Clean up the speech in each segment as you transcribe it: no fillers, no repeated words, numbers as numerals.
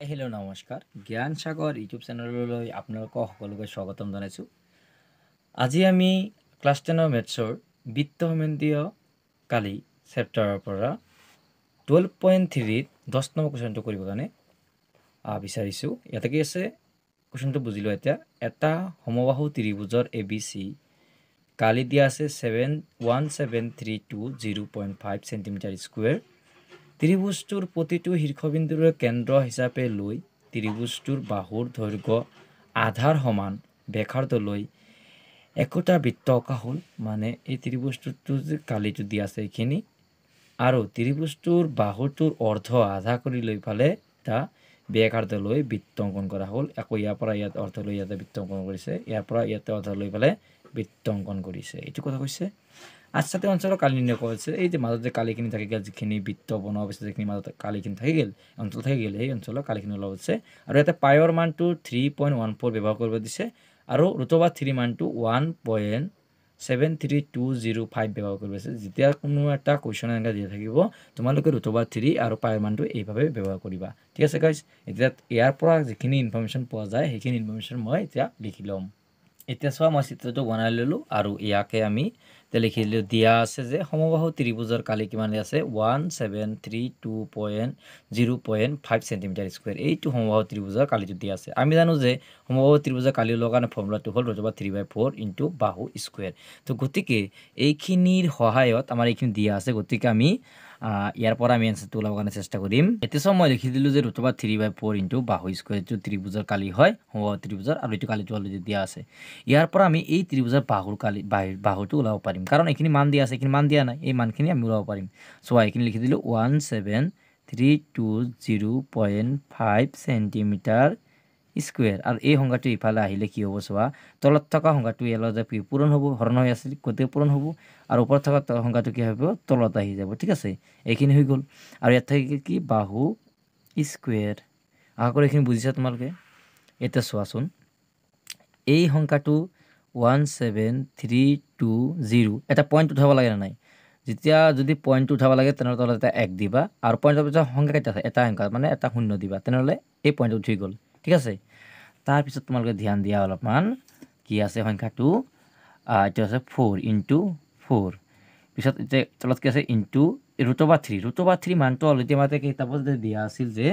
Hello' নমস্কাৰ জ্ঞান সাগৰ YouTube চেনেললৈ আপোনালোকক সকলোকে স্বাগতম জনাইছোঁ। আজি আমি ক্লাছ 10 মেথছৰ বৃত্ত সম্বন্ধীয় কালি চেপ্টাৰৰ পৰা 12.3 10 নম্বৰ কুৱেশ্যনটো কৰিবৰ কাৰণে বিচাৰিছোঁ। ইয়াতে কি আছে কুৱেশ্যনটো বুজি লোৱা। এতিয়া এটা সমবাহু ত্ৰিভুজৰ ABC কালি দিয়া আছে 1732 সেন্টিমিটাৰ স্কুৱেৰ। ত্ৰিভুজটোৰ প্ৰতিটো শীৰ্ষবিন্দুৰে কেন্দ্ৰ হিচাপে লৈ ত্ৰিভুজটোৰ বাহুৰ দৈৰ্ঘ্য আধাৰ সমান ব্যাসাৰ্ধলৈ একোটা বৃত্ত অঁকা হ'ল। মানে এই ত্ৰিভুজটোৰ যে কালিটো দিয়া আছে এইখিনি আৰু ত্ৰিভুজটোৰ বাহুটোৰ অৰ্ধ আধা কৰি লৈ ফালে এটা ব্যাসাৰ্ধলৈ বৃত্ত অংকন কৰা হ'ল। আকৌ ইয়াৰ পৰা ইয়াত অৰ্ধ লৈ ইয়াতে বৃত্ত অংকন কৰিছে, ইয়াৰ পৰা ইয়াতে অৰ্ধ লৈ ফালে বৃত্ত অংকন কৰিছে। এইটো কথা কৈছে। আচ্ছাতে অঞ্চলৰ কালি নিৰ্ণয় কৰা হৈছে। এই যে মাজত যে কালিখিনি থাকি গ'ল, যিখিনি বৃত্ত বনোৱা হৈছে, যিখিনি মাজত কালিখিনি থাকি গ'ল, অঞ্চল থাকি গ'ল, সেই অঞ্চলৰ কালিখিনি ওলোৱা হৈছে। আৰু ইয়াতে পায়ৰ মানটো 3.14 ব্যৱহাৰ কৰিব দিছে আৰু √3 মানটো 1.73205 ব্যৱহাৰ কৰিব দিছে। যেতিয়া কোনো এটা কুৱেশ্যন এনেকৈ দিয়া থাকিব, তোমালোকে √3 আৰু পায়ৰ মানটো এইভাৱে ব্যৱহাৰ কৰিবা। ঠিক আছে গাইজ। এতিয়া ইয়াৰ পৰা যিখিনি ইনফৰ্মেশ্যন পোৱা যায় সেইখিনি ইনফৰ্মেশ্যন মই এতিয়া লিখি ল'ম। এতিয়া চোৱা, মই চিত্ৰটো বনাই ল'লোঁ আৰু ইয়াকে আমি এতিয়া লিখি দিলোঁ। দিয়া আছে যে সমবাহু ত্ৰিভুজৰ কালি কিমান আছে 1732.0.5 সেন্টিমিটাৰ স্কুৱেৰ। এইটো সমবাহু ত্ৰিভুজৰ কালিটো দিয়া আছে। আমি জানো যে সমবাহু ত্ৰিভুজৰ কালি ওলোৱাৰ কাৰণে ফৰ্মুলাটো হ'ল √3/4 ইনটু বাহু স্কুৱেৰ। তো গতিকে এইখিনিৰ সহায়ত আমাৰ এইখিনি দিয়া আছে, গতিকে আমি ইয়াৰ পৰা আমি এনচাৰটো ওলাবৰ কাৰণে চেষ্টা কৰিম। এতিয়া চব মই লিখি দিলোঁ যে √3/4 ইনটু বাহু স্কুৱেৰ। এইটো ত্ৰিভুজৰ কালি হয়, সমবাহু ত্ৰিভুজৰ, আৰু এইটো কালিটো অলৰেডি দিয়া আছে। ইয়াৰ পৰা আমি এই ত্ৰিভুজৰ বাহুটো ওলাব পাৰিম, কাৰণ এইখিনি মান দিয়া আছে, এইখিনি মান দিয়া নাই। এই মানখিনি আমি ওলাব পাৰিম। চোৱা, এইখিনি লিখি দিলোঁ 17320.5 সেন্টিমিটাৰ স্কুৱেৰ। আৰু এই সংখ্যাটো ইফালে আহিলে কি হ'ব চোৱা, তলত থকা সংখ্যাটো ইয়াৰ লগত পূৰণ হ'ব, হৰণ হৈ আছিল, গতিকে পূৰণ হ'ব। আৰু ওপৰত থকা সংখ্যাটো কি হ'ব, তলত আহি যাব। ঠিক আছে, এইখিনি হৈ গ'ল। আৰু ইয়াত থাকি কি বাহু স্কুৱেৰ। আশা কৰি এইখিনি বুজিছা তোমালোকে। এতিয়া চোৱাচোন, এই সংখ্যাটো 17320 এটা পইণ্ট উঠাব লাগে নে নাই? যেতিয়া যদি পইণ্টটো উঠাব লাগে তেনেহ'লে তলত এটা 1 দিবা, আৰু পইণ্টৰ পিছত সংখ্যা কেইটা আছে, এটা সংখ্যা মানে এটা শূন্য দিবা, তেনেহ'লে এই পইণ্টটো উঠি গ'ল। ঠিক আছে, তাৰপিছত তোমালোকে ধ্যান দিয়া অলপমান। কি আছে সংখ্যাটো, এইটো আছে 4 ইনটু 4। পিছত এতিয়া তলত কি আছে ইনটু √3 মানটো অলৰেডি আমাৰ কিতাপত দিয়া আছিল যে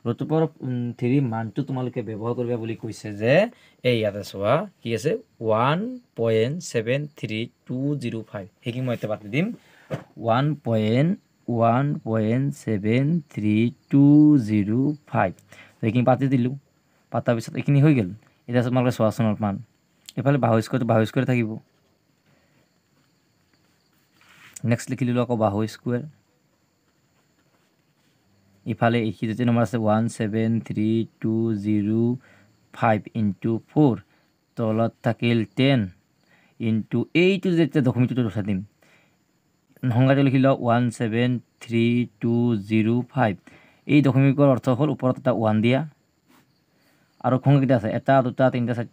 √3 মানটো তোমালোকে ব্যৱহাৰ কৰিবা বুলি কৈছে যে এই ইয়াতে চোৱা কি আছে 1.73205। সেইখিনি মই এতিয়া পাতি দিম 1.73205। সেইখিনি পাতি দিলোঁ। পাতাৰ পিছত এইখিনি হৈ গ'ল। এতিয়া তোমালোকে চোৱাচোন অলপমান, এইফালে বাহু স্কুৱেৰ থাকিব। নেক্সট লিখি দিলোঁ আকৌ বাহু স্কুৱেৰ। ইফালে এইখিনি যে নম্বৰ আছে 17320.5 ইনটু 4, তলত থাকিল 10 ইনটু এইটো যেতিয়া দশমিকটো উঠাই দিম, সংখ্যাটো লিখি লওক 1732005। এই দশমিকৰ অৰ্থ হ'ল ওপৰত এটা 1 দিয়া, আৰু সংখ্যা কেইটা আছে 1 2 3 4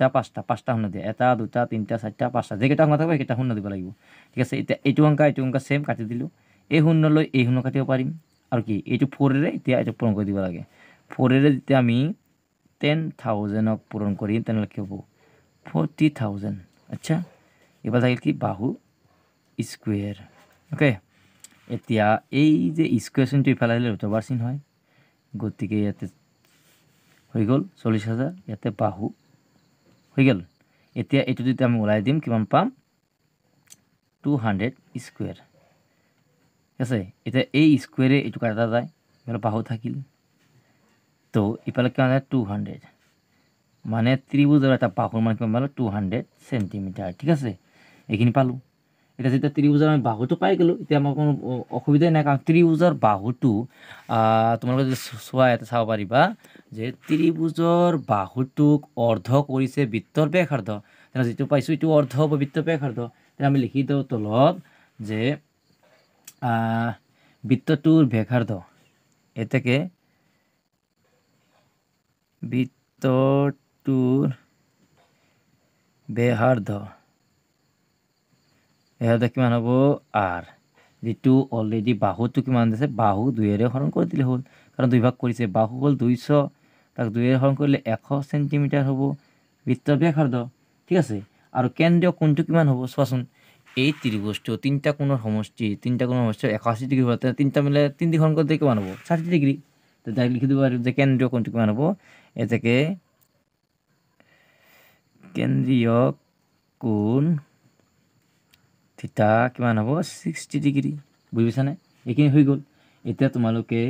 5টা শূন্য দিয়া, 1 2 3 4 5টা, যেইকেইটা সংখ্যা থাকিব সেইকেইটা শূন্য দিব লাগিব। ঠিক আছে, এতিয়া এইটো সংখ্যা ছেম কাটি দিলোঁ। এই শূন্যলৈ এই শূন্য কাটিব পাৰিম। আৰু কি এইটো 4ৰে এতিয়া এইটো পূৰণ কৰি দিব লাগে। 4ৰে যেতিয়া আমি 10,000ক পূৰণ কৰিম তেনেহ'লে কি হ'ব 40,000। আচ্ছা, এইবাৰ থাকিল কি বাহু স্কুৱেৰ। অ'কে, এতিয়া এই যে স্কুৱেৰ চিনটো ইফালে আহিলে √, চিন হয়, গতিকে ইয়াতে হৈ গ'ল 40,000, ইয়াতে বাহু হৈ গ'ল। এতিয়া এইটো যদি আমি ওলাই দিম কিমান পাম 200 স্কুৱেৰ। ঠিক আছে, এতিয়া এই স্কুৱেৰে এইটো কাটা যায়, ইফালে বাহু থাকিল, তো ইফালে কিমান 200, মানে ত্ৰিভুজৰ এটা বাহুৰ মান কিমান পালোঁ 200 সেন্টিমিটাৰ। ঠিক আছে, এইখিনি পালোঁ। এতিয়া যেতিয়া ত্ৰিভুজৰ আমি বাহুটো পাই গ'লোঁ, এতিয়া আমাৰ কোনো অসুবিধাই নাই, কাৰণ ত্ৰিভুজৰ বাহুটো তোমালোকে যদি চোৱা ইয়াতে চাব পাৰিবা যে ত্ৰিভুজৰ বাহুটোক অৰ্ধ কৰিছে বৃত্তৰ ব্যাসাৰ্ধ। তেনেহ'লে যিটো পাইছোঁ এইটো অৰ্ধ হ'ব বৃত্তৰ ব্যাসাৰ্ধ। তেতিয়া আমি লিখি দিওঁ তলত যে বৃত্তটোৰ ব্যাসাৰ্ধ, এতেকে বৃত্তটোৰ ব্যাসাৰ্ধ কিমান হ'ব R, যিটো অলৰেডি বাহুটো কিমান আছে, বাহু 2ৰে হৰণ কৰি দিলে হ'ল, কাৰণ 2 ভাগ কৰিছে। বাহু হ'ল 200, তাক 2 হৰণ কৰিলে 100 সেন্টিমিটাৰ হ'ব বৃত্তৰ ব্যাসাৰ্ধ ঠিক আছে আৰু কেন্দ্ৰীয় কোণটো কিমান হ'ব চোৱাচোন এই ত্ৰিভুজটো তিনিটা কোণৰ সমষ্টি 180 ডিগ্ৰী হ'ব তিনিটা মিলে 3 হৰণ কৰিলে কিমান হ'ব 60 ডিগ্ৰী তো ডাইৰেক্ট লিখি দিব পাৰি যে কেন্দ্ৰীয় কোণটো কিমান হ'ব এটাকে কেন্দ্ৰীয় কোণ থিটা কিমান হ'ব 60 ডিগ্ৰী বুজিছানে এইখিনি হৈ গ'ল এতিয়া তোমালোকে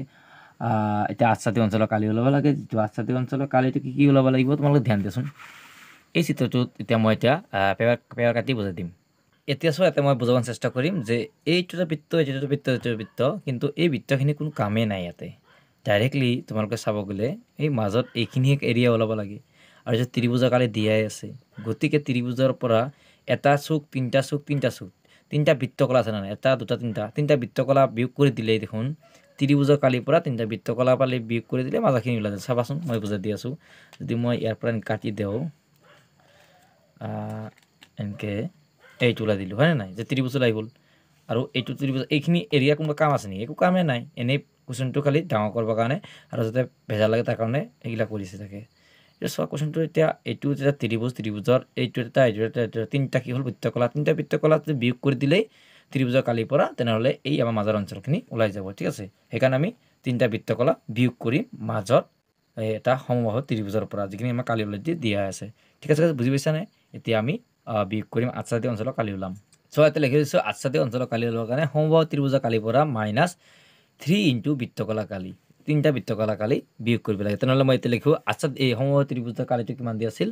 এটা আচ্ছাদিত অঞ্চলৰ কালি ওলাব লাগে যেটো আচ্ছাদিত অঞ্চলৰ কালিটো কি ওলাব লাগিব তোমালোকে ধ্যান দিয়াচোন এই চিত্ৰটোত এতিয়া মই এতিয়া পেপাৰ কাটি বুজাই দিম এতিয়া চোৱা এটা মই বুজাব চেষ্টা কৰিম যে এইটো বৃত্ত এইটো বৃত্ত কিন্তু এই বৃত্তখিনি কোনো কামেই নাই ইয়াতে ডাইৰেক্টলি তোমালোকে চাব গ'লে এই মাজত এইখিনি এৰিয়া ওলাব লাগে আৰু যে ত্ৰিভুজৰ কালি দিয়াই আছে গতিকে ত্ৰিভুজৰ পৰা এটা চুক তিনিটা চুক তিনিটা বৃত্তকলা আছে না এটা দুটা তিনিটা বৃত্তকলা বিয়োগ কৰি দিলেই দেখোন ত্ৰিভুজৰ কালিৰ পৰা তিনিটা বৃত্তকলা পালি বিয়োগ কৰি দিলে মাজৰখিনি ওলাই যায় চাবাচোন মই বুজাই দি আছোঁ যদি মই ইয়াৰ পৰা কাটি দিওঁ এনেকৈ এইটো ওলাই দিলোঁ হয়নে নাই যে ত্ৰিভুজ ওলাই গ'ল আৰু এইটো ত্ৰিভুজ এইখিনি এৰিয়া কোনো কাম আছে নেকি একো কামেই নাই এনেই কুৱেশ্যনটো খালি ডাঙৰ কৰিবৰ কাৰণে আৰু যাতে ভেজাল লাগে তাৰ কাৰণে এইবিলাক কৰিছে থাকে চোৱা কুৱেশ্যনটো এতিয়া এইটো যেতিয়া ত্ৰিভুজৰ এইটো এটা তিনিটা কি হ'ল বৃত্তকলা তিনিটা বৃত্তকলা যদি বিয়োগ কৰি দিলেই ত্ৰিভুজৰ কালিৰ পৰা তেনেহ'লে এই আমাৰ মাজৰ অঞ্চলখিনি ওলাই যাব ঠিক আছে সেইকাৰণে আমি তিনিটা বৃত্তকলা বিয়োগ কৰি মাজত এটা সমবাহু ত্ৰিভুজৰ পৰা যিখিনি আমাৰ কালি ওলাই দিয়া আছে ঠিক আছে বুজি পাইছানে এতিয়া আমি বিয়োগ কৰিম আচ্ছাদিত অঞ্চলৰ কালি ওলাম চ' এতিয়া লিখি দিছোঁ আচ্ছাদিত অঞ্চলৰ কালি ওলোৱাৰ কাৰণে সমবাহু ত্ৰিভুজৰ কালিৰ পৰা -3 ইনটু বৃত্তকলা কালি তিনিটা বৃত্তকলা কালি বিয়োগ কৰিব লাগে তেনেহ'লে মই এতিয়া লিখোঁ আচ্ছা এই সমবাহু ত্ৰিভুজৰ কালিটো কিমান দিয়া আছিল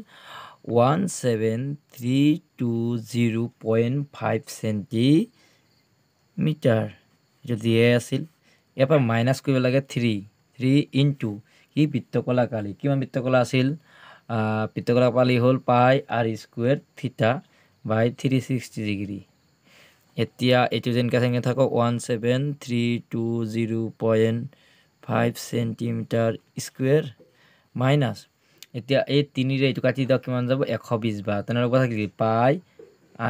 17320.5 সেন্টিমিটাৰ এইটো দিয়ে আছিল ইয়াৰ পৰা মাইনাছ কৰিব লাগে 3 ইনটু কি বৃত্তকলা কালি কিমান বৃত্তকলা আছিল বৃত্তকলা কালি হ'ল পাই r স্কুৱেৰ থিটা বাই 360 ডিগ্ৰী এতিয়া এইটো যেনেকৈ থাকক 17320.5 সেন্টিমিটাৰ স্কুৱেৰ মাইনাছ এতিয়া এই 3ৰে এইটো কাটি দিয়ক কিমান যাব 120 বাৰ তেনেহ'লে কথা কি পাই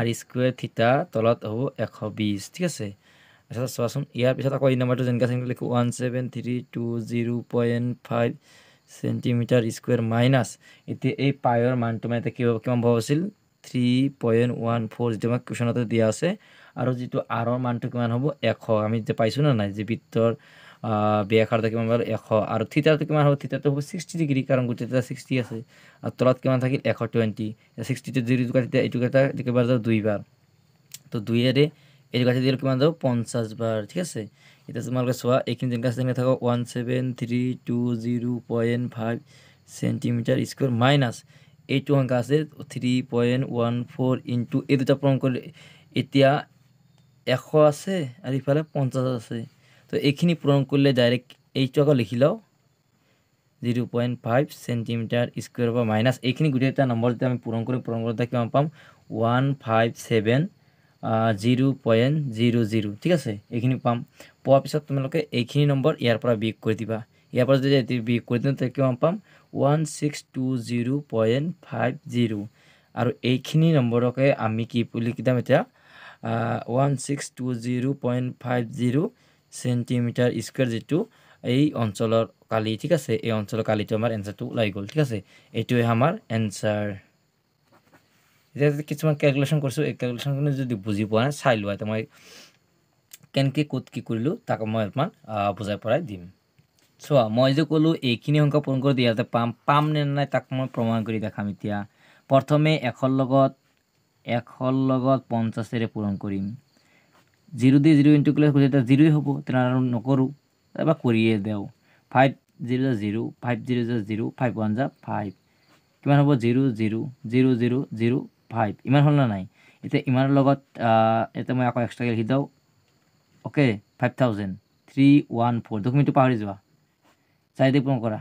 r স্কুৱেৰ থিটা তলত হ'ব 120 ঠিক আছে আচ্ছা চোৱাচোন ইয়াৰ পিছত আকৌ এই নম্বৰটো যেনেকৈ লিখোঁ 17320.5 সেন্টিমিটাৰ স্কুৱেৰ মাইনাছ এতিয়া এই পাইৰ মানটো মানে এতিয়া কিমান পাব আছিল 3.14 যিটো আমাক কুৱেশ্যনতে দিয়া আছে আৰু যিটো আৰৰ মানটো কিমান হ'ব 100 আমি যে পাইছোঁ না নাই যে বৃত্তৰ ব্যাসাৰ্ধ কিমান হ'ব 100 আৰু থিটাটো কিমান হ'ব থিটাটো হ'ব 60 ডিগ্ৰী কাৰণ গোটেইটা 60 আছে আৰু তলত কিমান থাকিল 120 60টো যিটো কাটি এইটো কাটা কেইবাৰ যাব 2 বাৰ তো 2ৰে এইটো কাটি দিলে কিমান যাব 50 বাৰ ঠিক আছে এতিয়া তোমালোকে চোৱা এইখিনি যেনেকৈ থাকক 17320.5 সেন্টিমিটাৰ স্কুৱেৰ মাইনাছ এইটো সংখ্যা আছে 3.14 ইনটু এই দুটা পূৰণ কৰিলে এতিয়া 100 আছে আৰু ইফালে 50 আছে তো এইখিনি পূৰণ কৰিলে ডাইৰেক্ট এইটো আকৌ লিখি লওঁ 0.5 সেন্টিমিটাৰ স্কুৱেৰ বা মাইনাছ এইখিনি গোটেইটা নম্বৰ যেতিয়া আমি পূৰণ কৰোঁতে কিমান পাম 157.0.00 ঠিক আছে এইখিনি পাম পোৱাৰ পিছত তোমালোকে এইখিনি নম্বৰ ইয়াৰ পৰা বিয়োগ কৰি দিবা ইয়াৰ পৰা যদি বিয়োগ কৰি দিওঁ তেতিয়া কিমান পাম 1620.50 আৰু এইখিনি নম্বৰকে আমি কি বুলি কিতাম এতিয়া 1620.50 সেন্টিমিটাৰ স্কুৱেৰ যিটো এই অঞ্চলৰ কালি ঠিক আছে এই অঞ্চলৰ কালিটো আমাৰ এনচাৰটো ওলাই গ'ল ঠিক আছে এইটোৱে আমাৰ এনচাৰ এতিয়া কিছুমান কেলকুলেশ্যন কৰিছোঁ এই কেলকুলেশ্যনখিনি যদি বুজি পোৱা নাই চাই লোৱা এতিয়া মই কেনেকৈ ক'ত কি কৰিলোঁ তাক মই অলপমান বুজাই পৰাই দিম চোৱা মই যে ক'লোঁ এইখিনি সংখ্যা পূৰণ কৰি ইয়াতে পাম নে নাই তাক মই প্ৰমাণ কৰি দেখাম এতিয়া প্ৰথমে 100 লগত 50ৰে পূৰণ কৰিম 0 দি 0 ইনটু কৰিলে এতিয়া 0 হ'ব তেনেহ'লে আৰু নকৰোঁ এবাৰ কৰিয়ে দিওঁ 5 0 0 5 0 0 5 1 5 কিমান হ'ব 0 0 0 0 0 5 ইমান হ'ল না নাই এতিয়া ইমানৰ লগত এতিয়া মই আকৌ এক্সট্ৰাকৈ লিখি দিওঁ অ'কে 5000 314 ডকুমেণ্টটো পাহৰি যোৱা 4 দি পূৰণ কৰা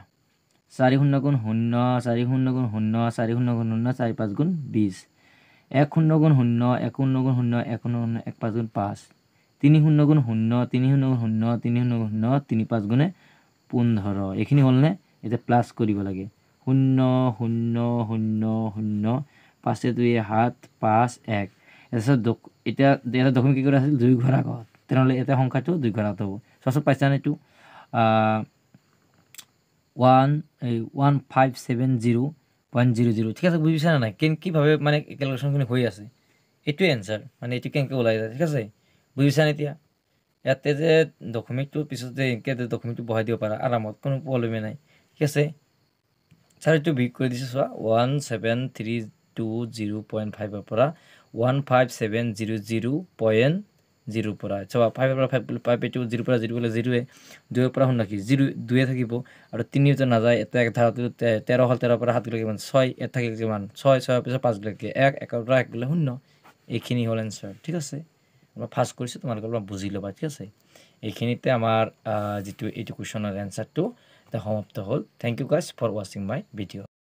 4 0 গুণ 0 4 0 গুণ 0 4 0 গুণ 0 4 5 গুণ 20 1 0 গুণ 0 1 0 গুণ 0 1 0 গুণ 1 5 গুণ 5 3 0 গুণ 0 3 0 গুণ 0 3 0 গুণ 0 3 5 গুণে 15 এইখিনি হ'লনে এতিয়া প্লাছ কৰিব লাগে 0 0 0 0 5 2 7 5 1 তাৰপিছত এতিয়া এটা দশমিক কি কৰা আছিল 2 ঘৰ আগত তেনেহ'লে এটা সংখ্যাটো 2 ঘৰ আগত হ'ব চোৱাচোন পাইছানে এইটো 1570.00 ঠিক আছে বুজিছা না নাই কিভাবে মানে ক্যালকুলেশনখিনি হৈ আছে এইটোৱে এনসাৰ মানে এইটো কেনেকৈ ওলাই যায় ঠিক আছে বুজিছা নে এতিয়া ইয়াতে যে দশমিকটোৰ পিছত যে এনেকৈ যে দশমিকটো বহাই দিব পাৰা আৰামত কোনো প্ৰব্লেমেই নাই ঠিক আছে ছাৰ এইটো বিগ কৰি দিছোঁ চোৱা 17320.5 পৰা 15700.0 পৰা চাবা 5 পৰা 5 এইটো 0 পৰা 0 গ'লে 0 2 পৰা শুন কি 0 2 থাকিব আৰু 3 তো নাযায় এটা এক ধাৰাটো 13 হ'ল 13 পৰা 7 গ'লে কিমান 6 ইয়াত থাকিলে কিমান 6 6 পিছত 5 গ'লে 1 1 পৰা 1 গ'লে 0 এইখিনি হ'ল এনসাৰ ঠিক আছে আমৰা ফাৰ্স্ট কৰিছোঁ তোমালোকে অলপ বুজি ল'বা ঠিক আছে এইখিনিতে আমাৰ যিটো এইটো কুৱেশ্যনৰ এনসাৰটো সমাপ্ত হ'ল থ্যাংক ইউ গাইজ ফৰ ৱাচিং মাই ভিডিঅ'